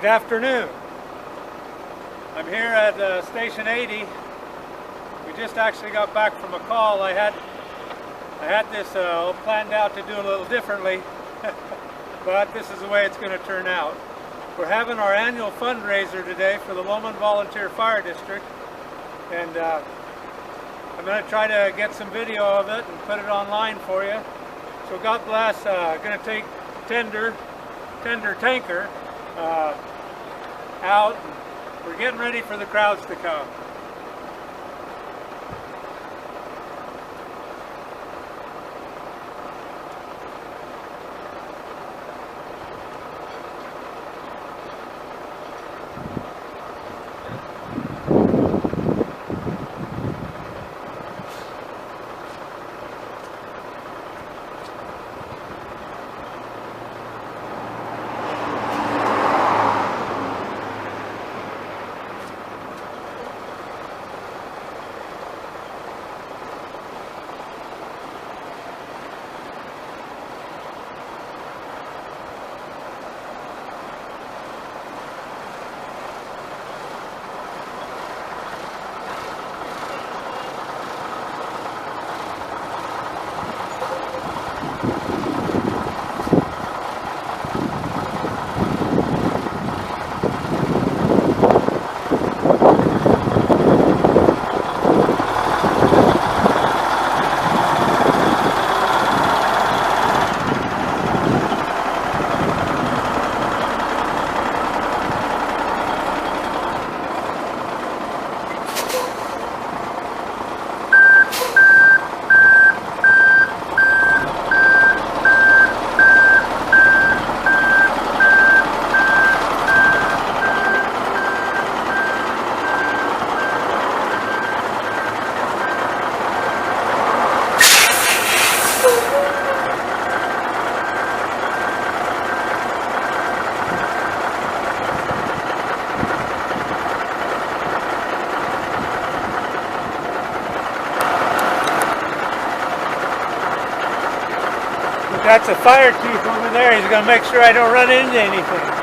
Good afternoon. I'm here at Station 80. We just actually got back from a call. I had this planned out to do a little differently, but this is the way it's going to turn out. We're having our annual fundraiser today for the Lowman Volunteer Fire District, and I'm going to try to get some video of it and put it online for you. So God bless. Going to take tender tanker out. We're getting ready for the crowds to come. That's a fire chief over there. He's going to make sure I don't run into anything.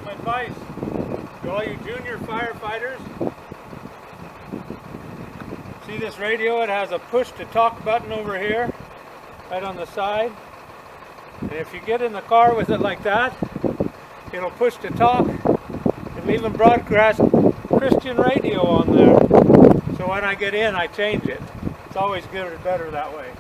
Advice to all you junior firefighters. See this radio? It has a push to talk button over here, right on the side. And if you get in the car with it like that, it'll push to talk. It'll even broadcast Christian radio on there. So when I get in, I change it. It's always good or better that way.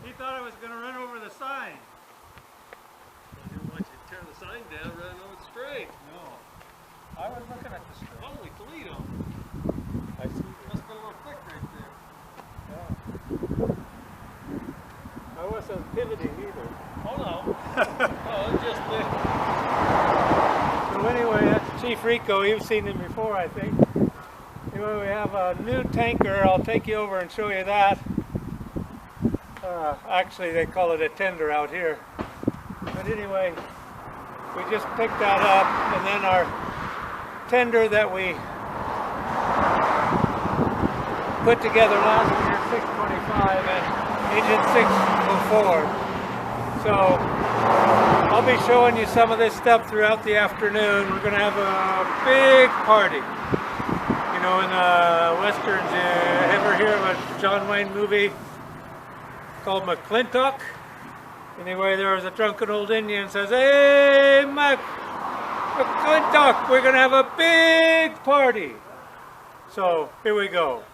He thought I was going to run over the sign. I didn't want you to tear the sign down, run over the string. No. I was looking at the string. Holy Toledo. I see. Must have been a little thick right there. Yeah. I wasn't pivoting either. Oh no. Oh, it's just thick. So anyway, that's Chief Rico. You've seen him before, I think. Anyway, we have a new tanker. I'll take you over and show you that. Actually, they call it a tender out here. But anyway, we just picked that up, and then our tender that we put together last year, 625 and engine 604. So I'll be showing you some of this stuff throughout the afternoon. We're going to have a big party. You know, in westerns, you ever hear of a John Wayne movie called McClintock? Anyway, there was a drunken old Indian says, "Hey, McClintock, we're going to have a big party." So here we go.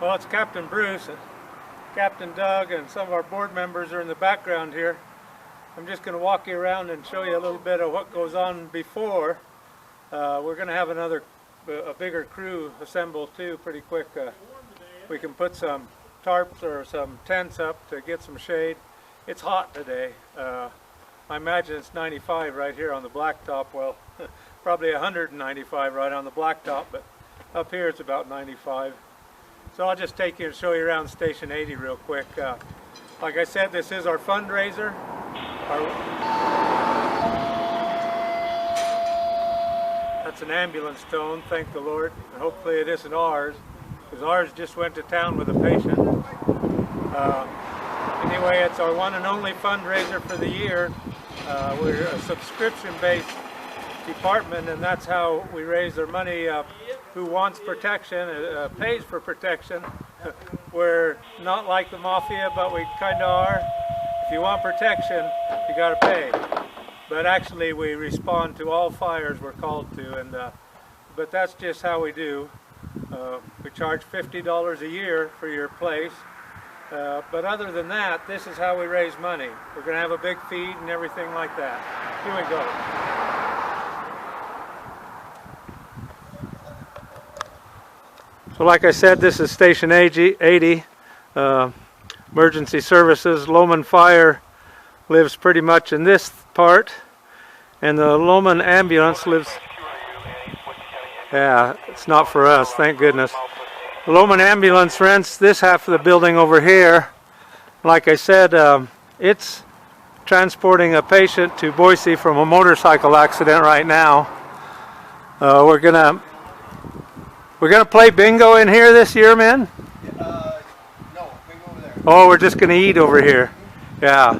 Well, it's Captain Bruce, Captain Doug, and some of our board members are in the background here. I'm just going to walk you around and show you a little bit of what goes on before. We're going to have a bigger crew assemble too pretty quick. We can put some tarps or some tents up to get some shade. It's hot today. I imagine it's 95 right here on the blacktop. Well, probably 195 right on the blacktop, but up here it's about 95. So I'll just take you and show you around Station 80 real quick. Like I said, this is our fundraiser. That's an ambulance tone, thank the Lord. And hopefully it isn't ours, because ours just went to town with a patient. Anyway, it's our one and only fundraiser for the year. We're a subscription-based department, and that's how we raise their money. Who wants protection pays for protection. We're not like the mafia, but we kind of are. If you want protection, you got to pay. But actually, we respond to all fires we're called to, and but that's just how we do. We charge $50 a year for your place. But other than that, this is how we raise money. We're going to have a big feed and everything like that. Here we go. So like I said, this is Station 80, emergency services. Loman Fire lives pretty much in this part, and the Loman ambulance lives, yeah, it's not for us, thank goodness. The Loman ambulance rents this half of the building over here. Like I said, it's transporting a patient to Boise from a motorcycle accident right now. We're gonna play bingo in here this year, man? No, bingo over there. Oh, we're just gonna eat over here. Yeah.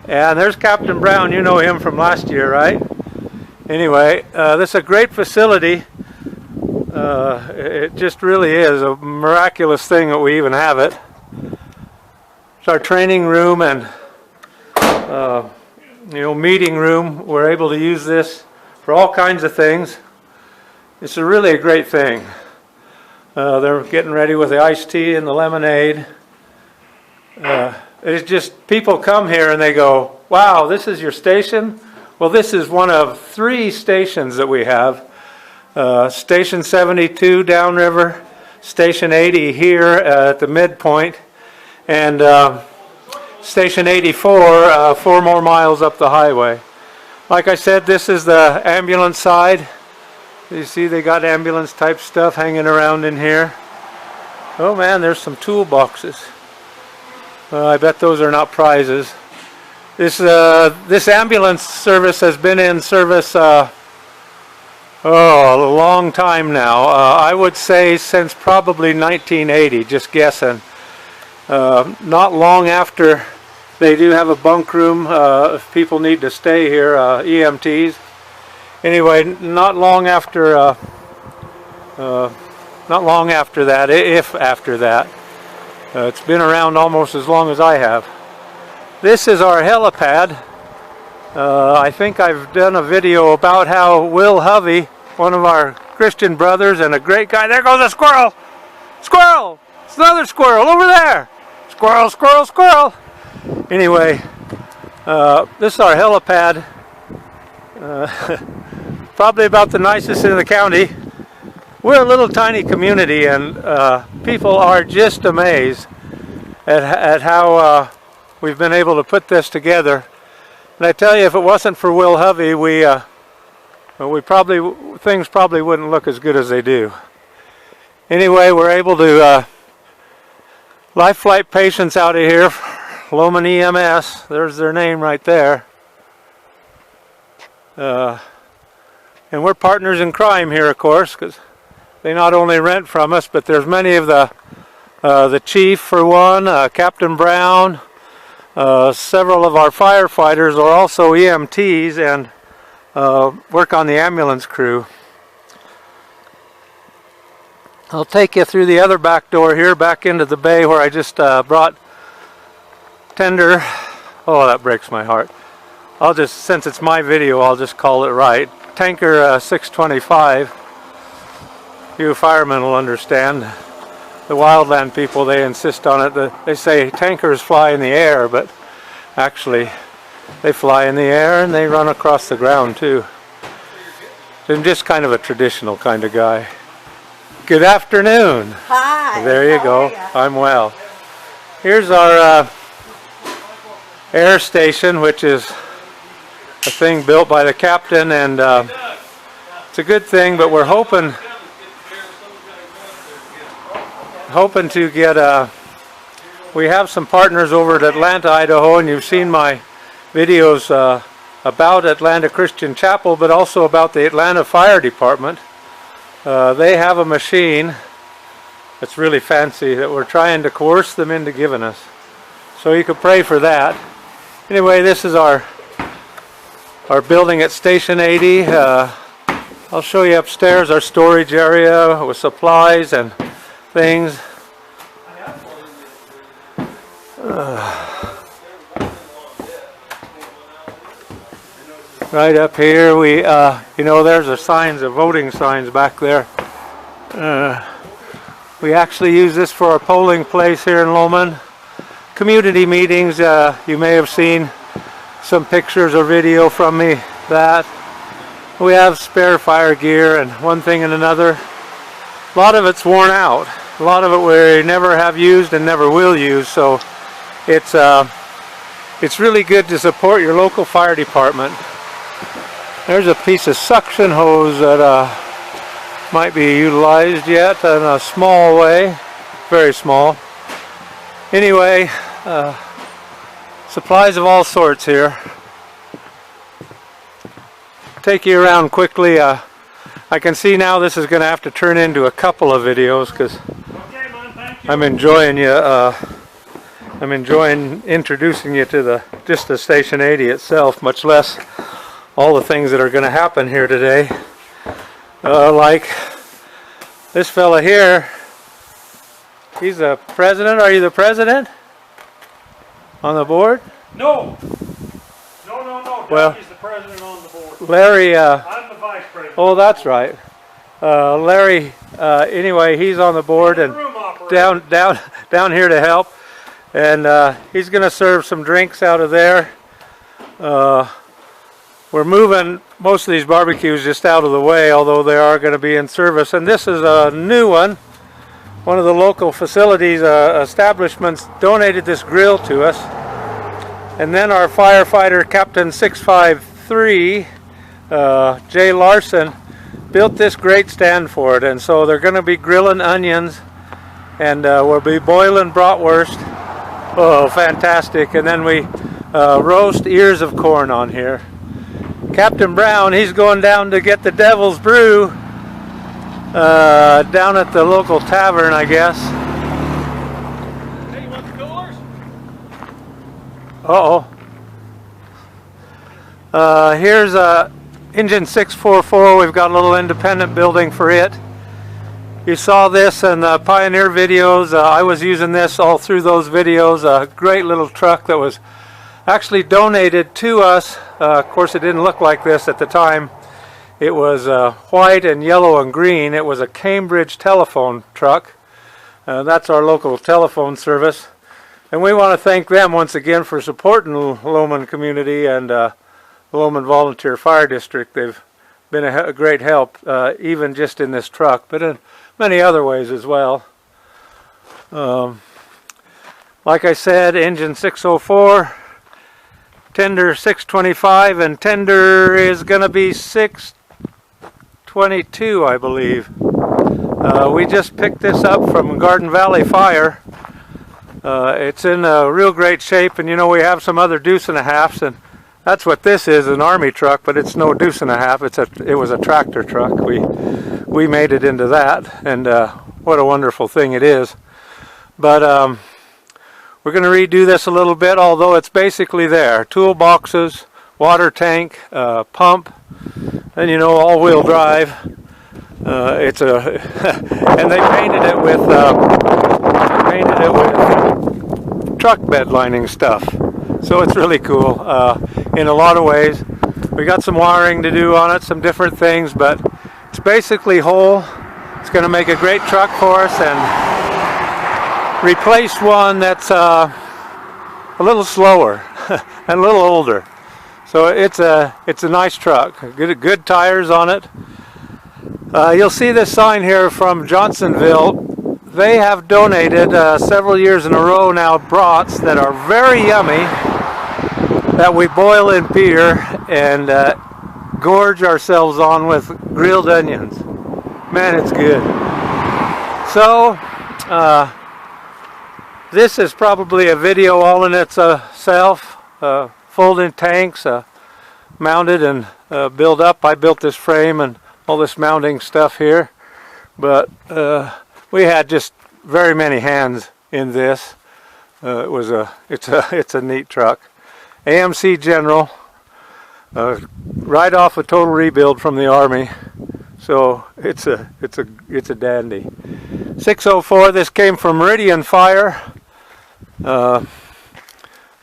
And there's Captain Brown. You know him from last year, right? Anyway, this is a great facility. It just really is a miraculous thing that we even have it. It's our training room and meeting room. We're able to use this for all kinds of things. It's really a great thing. They're getting ready with the iced tea and the lemonade. It's just, people come here and they go, "Wow, this is your station?" Well, this is one of 3 stations that we have. Station 72 downriver, Station 80 here at the midpoint, and Station 84 4 more miles up the highway. Like I said, this is the ambulance side. You see they got ambulance type stuff hanging around in here. Oh man, there's some toolboxes. I bet those are not prizes. This ambulance service has been in service a long time now. I would say since probably 1980, just guessing. Not long after, they do have a bunk room if people need to stay here, EMTs. Anyway, not long after that, if after that. It's been around almost as long as I have. This is our helipad. I think I've done a video about how Will Hovey, one of our Christian brothers and a great guy, there goes a squirrel! Squirrel! It's another squirrel over there! Squirrel, squirrel, squirrel! Anyway, this is our helipad. Probably about the nicest in the county. We're a little tiny community, and people are just amazed at how we've been able to put this together. And I tell you, if it wasn't for Will Hovey, things probably wouldn't look as good as they do. Anyway, we're able to life flight patients out of here. Loman EMS, there's their name right there. And we're partners in crime here, of course, because they not only rent from us, but there's many of the chief, for one, Captain Brown, several of our firefighters are also EMTs and work on the ambulance crew. I'll take you through the other back door here, back into the bay where I just brought tender. Oh, that breaks my heart. Since it's my video, I'll just call it right. Tanker 625. You firemen will understand. The wildland people, they insist on it. They say tankers fly in the air, but actually they fly in the air and they run across the ground too. I'm just kind of a traditional kind of guy. Good afternoon. Hi. There you go. I'm well. Here's our air station, which is a thing built by the captain, and it's a good thing, but we're hoping to get we have some partners over at Atlanta, Idaho, and you've seen my videos about Atlanta Christian Chapel, but also about the Atlanta Fire Department. They have a machine that's really fancy that we're trying to coerce them into giving us. So you could pray for that. Anyway, this is our building at Station 80. I'll show you upstairs our storage area with supplies and things. Right up here, there's the signs, the voting signs back there. We actually use this for our polling place here in Loman. Community meetings, you may have seen some pictures or video from me that. We have spare fire gear and one thing and another. A lot of it's worn out. A lot of it we never have used and never will use, so it's really good to support your local fire department. There's a piece of suction hose that might be utilized yet in a small way, very small. Anyway, supplies of all sorts here. Take you around quickly. I can see now this is going to have to turn into a couple of videos because I'm enjoying I'm enjoying introducing you to just the Station 80 itself, much less all the things that are going to happen here today. Like this fella here. He's the president. Are you the president? On the board? No. No. Well, Dougie's the president on the board. Larry. I'm the vice president. Oh, that's right. Larry. Anyway, he's on the board and down here to help, and he's going to serve some drinks out of there. We're moving most of these barbecues just out of the way, although they are going to be in service. And this is a new one. One of the local facilities, establishments, donated this grill to us. And then our firefighter, Captain 653, Jay Larson, built this great stand for it. And so they're going to be grilling onions, and we'll be boiling bratwurst. Oh, fantastic. And then we roast ears of corn on here. Captain Brown, he's going down to get the Devil's Brew down at the local tavern, I guess. Hey, you want the coolers? Here's engine 644. We've got a little independent building for it. You saw this in the Pioneer videos. I was using this all through those videos. A great little truck that was actually donated to us Of course, it didn't look like this at the time. It was white and yellow and green. It was a Cambridge telephone truck. That's our local telephone service. And we want to thank them once again for supporting the Lowman community and the Lowman Volunteer Fire District. They've been a great help, even just in this truck, but in many other ways as well. Like I said, engine 604, tender 625, and tender is going to be 622, I believe. We just picked this up from Garden Valley Fire. It's in real great shape, and you know, we have some other deuce and a halves, and that's what this is, an Army truck, but it's no deuce and a half. It was a tractor truck. We made it into that, and what a wonderful thing it is. But we're going to redo this a little bit, although it's basically there. Toolboxes, water tank, pump, and you know, all-wheel drive. It's a and they painted it with truck bed lining stuff. So it's really cool in a lot of ways. We got some wiring to do on it, some different things, but it's basically whole. It's going to make a great truck for us and replace one that's a little slower and a little older. So it's a nice truck. Good tires on it. You'll see this sign here from Johnsonville. They have donated several years in a row now brats that are very yummy that we boil in beer and gorge ourselves on with grilled onions. Man, it's good. So this is probably a video all in itself. Folding tanks, mounted and built up. I built this frame and all this mounting stuff here, but we had just very many hands in this. It's a neat truck. AMC General, right off a total rebuild from the Army. So it's a dandy. 604. This came from Meridian Fire. A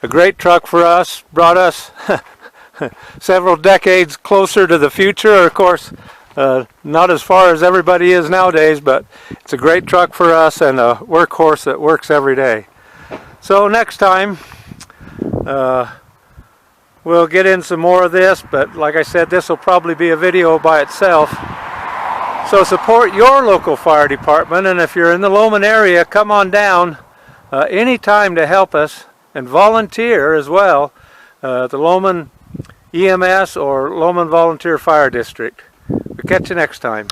great truck for us. Brought us several decades closer to the future. Of course, not as far as everybody is nowadays, but it's a great truck for us and a workhorse that works every day. So next time we'll get in some more of this, but like I said, this will probably be a video by itself. So support your local fire department, and if you're in the Lowman area, come on down anytime to help us and volunteer as well. The Lowman EMS or Lowman Volunteer Fire District. We'll catch you next time.